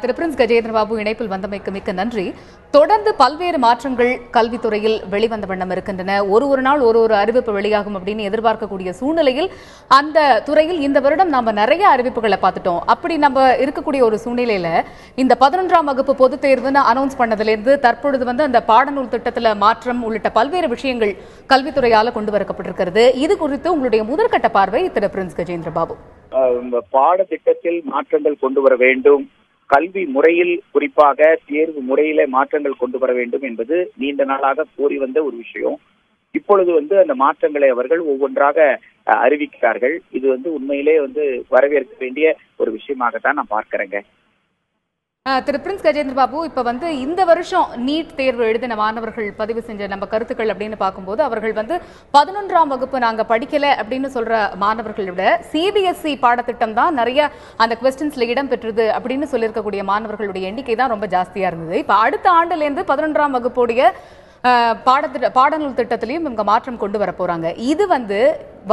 திரு Prince Gajendra Babu இணைப்பில் வந்தமைக்கு மிக்க நன்றி. தொடர்ந்து பல்வேறு மாற்றங்கள் கல்வித்துறையில் வெளிவந்த வண்ணம் இருக்கின்றன. ஒரு நாள் ஒரு அறிவிப்பு வெளியாகும் அப்படின்னு எதிர்பார்க்கக்கூடிய சூழ்நிலையில் அந்த துறையில் இந்த வருடம் நம்ம நிறைய அறிவிப்புகளை பார்த்துட்டோம். அப்படி நம்ம இருக்கக்கூடிய ஒரு சூழ்நிலையில இந்த 11ஆம் வகுப்பு பொதுத் தேர்வுன்னு அனௌன்ஸ் பண்ணதிலிருந்து தற்பொழுது அந்த பாடநூல் திட்டத்தில் மாற்றம் உள்ளிட்ட பல்வேறு விஷயங்கள் கல்வித்துறையால கொண்டு வரப்பட்டிருக்கிறது. இது குறித்து உங்களுடைய முதற்கட்ட பார்வை திரு பிரின்ஸ் கஜேந்திர பாபு. பாடத்திட்டத்தில் மாற்றங்கள் கொண்டு வர வேண்டும், கல்வி முறையில் குறிப்பாக தேர்வு முறையில மாற்றங்கள் கொண்டு வர வேண்டும் என்பது நீண்ட நாளாக கோரி வந்த ஒரு விஷயம். இப்பொழுது அந்த மாற்றங்களை அவர்கள் ஒவ்வொன்றாக அறிவிக்கிறார்கள். இது உண்மையிலே வரவேற்க வேண்டிய ஒரு விஷயமாகத்தான் நான் பார்க்கிறேங்க. திரு பிரின்ஸ் கஜேந்திர பாபு, இப்ப இந்த வருஷம் நீட் தேர்வு எழுதின மாணவர்கள் பதிவு செஞ்ச நம்ம கருத்துக்கள் அப்படின்னு பார்க்கும்போது அவர்கள் 11ஆம் வகுப்பு நாங்க படிக்கல அப்படின்னு சொல்ற மாணவர்களை விட சிபிஎஸ்இ பாடத்திட்டம் தான் நிறைய அந்த கொஸ்டின்ஸ்ல இடம் பெற்றது அப்படின்னு சொல்லியிருக்கக்கூடிய மாணவர்களுடைய எண்ணிக்கை தான் ரொம்ப ஜாஸ்தியா இருந்தது. இப்ப அடுத்த ஆண்டுல இருந்து 11ஆம் வகுப்புடைய பாடநூல் திட்டத்திலையும் இவங்க மாற்றம் கொண்டு வர போறாங்க. இது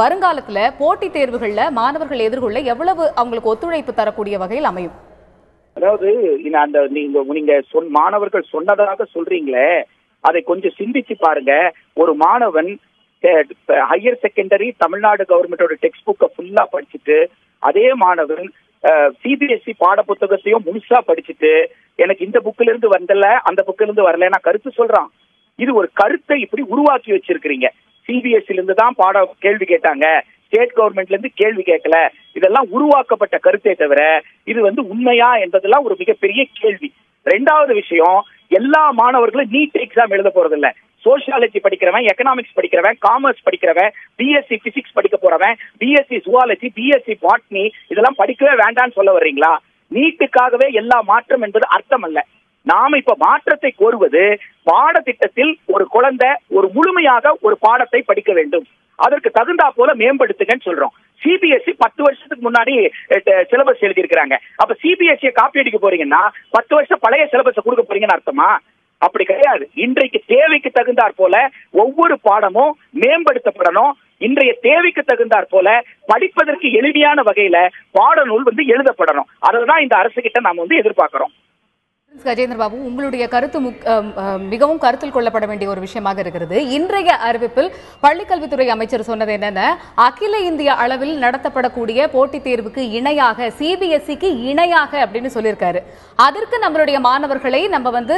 வருங்காலத்துல போட்டித் தேர்வுகள்ல மாணவர்கள் எதிர்கொள்ள எவ்வளவு அவங்களுக்கு ஒத்துழைப்பு தரக்கூடிய வகையில் அமையும்? அதாவது நீங்க மாணவர்கள் சொன்னதாக சொல்றீங்களே, அதை கொஞ்சம் சிந்திச்சு பாருங்க. ஒரு மாணவன் ஹையர் செகண்டரி தமிழ்நாடு கவர்மெண்டோட டெக்ஸ்ட் புக்கை ஃபுல்லா படிச்சுட்டு, அதே மாணவன் சிபிஎஸ்இ பாட புத்தகத்தையும் முழுசா படிச்சுட்டு எனக்கு இந்த புக்ல இருந்து வந்தல அந்த புக்ல இருந்து வரல நான் கருத்து சொல்றான். இது ஒரு கருத்தை இப்படி உருவாக்கி வச்சிருக்கிறீங்க. சிபிஎஸ்இல இருந்து தான் கேள்வி கேட்டாங்க, ஸ்டேட் கவர்மெண்ட்ல இருந்து கேள்வி கேட்கல. இதெல்லாம் உருவாக்கப்பட்ட கருத்தை தவிர இது உண்மையா என்பதெல்லாம் ஒரு மிகப்பெரிய கேள்வி. ரெண்டாவது விஷயம், எல்லா மாணவர்களும் நீட் எக்ஸாம் எழுத போறது இல்ல. சோசியாலஜி படிக்கிறவன், எக்கனாமிக்ஸ் படிக்கிறவன், காமர்ஸ் படிக்கிறவன், பிஎஸ்சி பிசிக்ஸ் படிக்க போறவன், பிஎஸ்சி ஜுவாலஜி, பிஎஸ்சி பாட்னி இதெல்லாம் படிக்கவே வேண்டாம்னு சொல்ல வர்றீங்களா? நீட்டுக்காகவே எல்லா மாற்றம் என்பது அர்த்தம் அல்ல. நாம இப்ப மாற்றத்தை கோருவது பாடத்திட்டத்தில் ஒரு குழந்தை ஒரு முழுமையாக ஒரு பாடத்தை படிக்க வேண்டும், அதற்கு தகுந்தா போல மேம்படுத்துங்கன்னு சொல்றோம். சிபிஎஸ்இ 10 வருஷத்துக்கு முன்னாடி சிலபஸ் எழுதி இருக்கிறாங்க. அப்ப சிபிஎஸ்இ காப்பி அடிக்க போறீங்கன்னா 10 வருஷம் பழைய சிலபஸ் கொடுக்க போறீங்கன்னு அர்த்தமா? அப்படி கிடையாது. இன்றைக்கு தேவைக்கு தகுந்தாற் போல ஒவ்வொரு பாடமும் மேம்படுத்தப்படணும். இன்றைய தேவைக்கு தகுந்தாற் போல படிப்பதற்கு எளிமையான வகையில பாடநூல் எழுதப்படணும். அதுதான் இந்த அரசு கிட்ட நாம எதிர்பார்க்கிறோம். கஜேந்திர பாபு, உங்களுடைய கருத்து மிகவும் கருத்தில் கொள்ளப்பட வேண்டிய ஒரு விஷயமாக இருக்கிறது. இன்றைய அறிவிப்பில் பள்ளிக்கல்வித்துறை அமைச்சர் சொன்னது என்னன்னா, அகில இந்திய அளவில் நடத்தப்படக்கூடிய போட்டித் தேர்வுக்கு இணையாக சிபிஎஸ்இக்கு இணையாக அப்படின்னு சொல்லியிருக்காரு. அதற்கு நம்மளுடைய மாணவர்களை நம்ம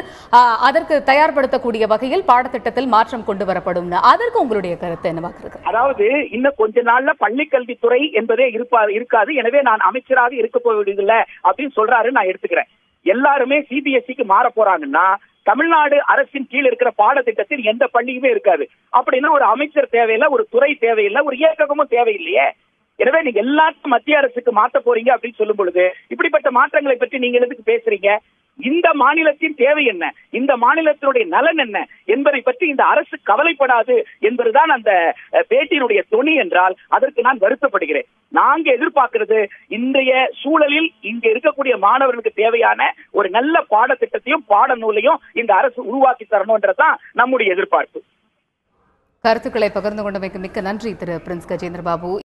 அதற்கு தயார்படுத்தக்கூடிய வகையில் பாடத்திட்டத்தில் மாற்றம் கொண்டு வரப்படும். அதற்கு உங்களுடைய கருத்து என்னவாக இருக்கு? அதாவது இன்னும் கொஞ்ச நாள்ல பள்ளிக்கல்வித்துறை என்பதே இருக்காது, எனவே நான் அமைச்சராக இருக்க போவதில்லை அப்படின்னு சொல்றாரு. நான் எடுத்துக்கிறேன். எல்லாருமே சிபிஎஸ்இக்கு மாற போறாங்கன்னா தமிழ்நாடு அரசின் கீழ் இருக்கிற பாடத்திட்டத்தில் எந்த பள்ளியுமே இருக்காது. அப்படின்னா ஒரு அமைச்சர் தேவையில்லை, ஒரு துறை தேவையில்லை, ஒரு இயக்கமும் தேவையில்லையே. எனவே நீங்க எல்லாத்தையும் மத்திய அரசுக்கு மாத்த போறீங்க அப்படின்னு சொல்லும் பொழுது இப்படிப்பட்ட மாற்றங்களை பற்றி நீங்க எதுக்கு பேசுறீங்க? இந்த மாநிலத்தின் தேவை என்ன, இந்த மாநிலத்தினுடைய நலன் என்ன என்பதை பற்றி இந்த அரசு கவலைப்படாது என்பதுதான் அந்த பேட்டியினுடைய தொனி என்றால் அதற்கு நான் வருத்தப்படுகிறேன். நாங்க எதிர்பார்க்கிறது இன்றைய சூழலில் இங்க இருக்கக்கூடிய மாணவர்களுக்கு தேவையான ஒரு நல்ல பாடத்திட்டத்தையும் பாடநூலையும் இந்த அரசு உருவாக்கி தரணும்ன்றதுதான் நம்முடைய எதிர்பார்ப்பு. கருத்துக்களை பகிர்ந்து கொண்டமைக்கு மிக்க நன்றி திரு பிரின்ஸ் கஜேந்திர பாபு.